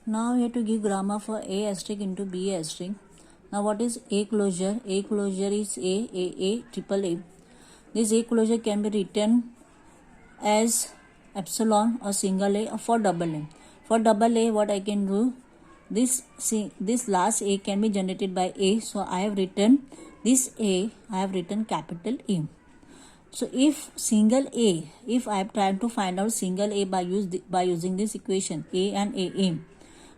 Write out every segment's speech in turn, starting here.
Now we have to give grammar for A asterisk into B asterisk. Now what is A closure? A closure is A, triple A. This A closure can be written as epsilon or single A or for double A. For double A, what I can do, this last A can be generated by A. So I have written this A, I have written capital A. So if single A, if I am trying to find out single A by using this equation A and A.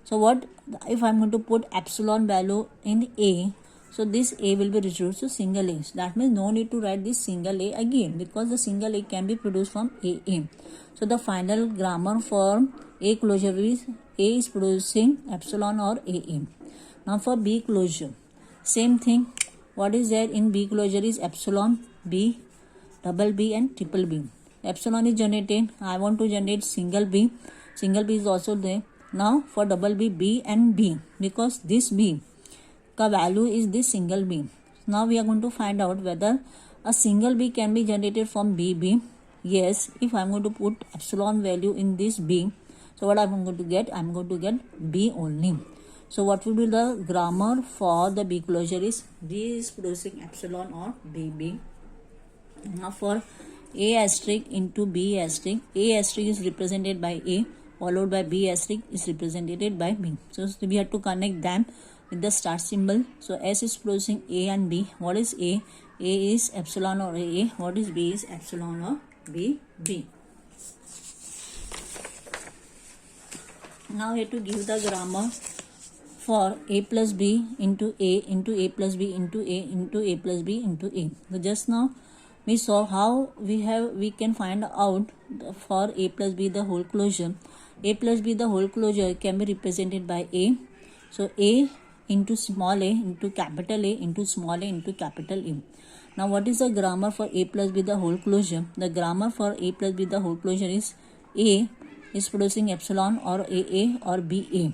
So what if I am going to put epsilon value in A? So this A will be reduced to single A. So that means no need to write this single A again, because the single A can be produced from A. So the final grammar for A closure is A is producing epsilon or A. Now for B closure, same thing. What is there in B closure is epsilon, B, double B and triple B. Epsilon is generated. I want to generate single B. Single B is also there. Now for double B, B and B, because this B ka value is this single B. Now we are going to find out whether a single B can be generated from B. Yes, if I am going to put epsilon value in this B, so what I am going to get? I am going to get B only. So what will be the grammar for the B closure is B is producing epsilon or B. Now for A asterisk into B asterisk, A asterisk is represented by A, followed by B asterisk is represented by B. So we have to connect them with the star symbol. So S is producing A and B. What is A? A is epsilon or A. What is B? Is epsilon or B. Now we have to give the grammar for A plus B into A plus B into A plus B into A. So just now we saw how we can find out for A plus B the whole closure. A plus B the whole closure can be represented by A. So A into small a into capital A into small a into capital A. Now what is the grammar for A plus B the whole closure? The grammar for A plus B the whole closure is A is producing epsilon or AA or BA.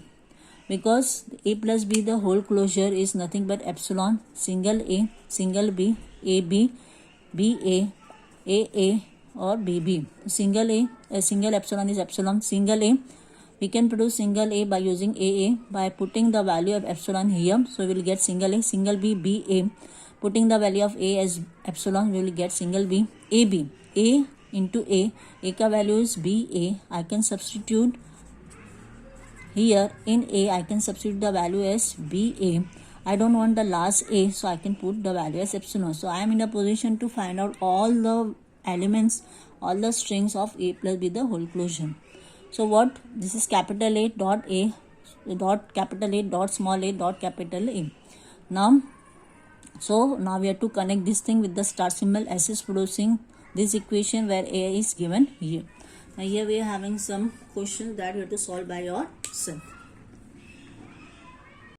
Because A plus B the whole closure is nothing but epsilon, single A, single B, AB, BA, AA or BB. Single A, single epsilon is epsilon, single A. We can produce single A by using AA by putting the value of epsilon here. So we will get single A, single B, BA. Putting the value of A as epsilon, we will get single B, AB. A into A ka value is BA. I can substitute here in A, I can substitute the value as BA. I don't want the last A, so I can put the value as epsilon. So I am in a position to find out all the elements, all the strings of A plus B the whole closure. So what? This is capital A dot capital A dot small a dot capital A. Now we have to connect this thing with the star symbol. S is producing this equation where A is given here. Now here we are having some questions that you have to solve by yourself.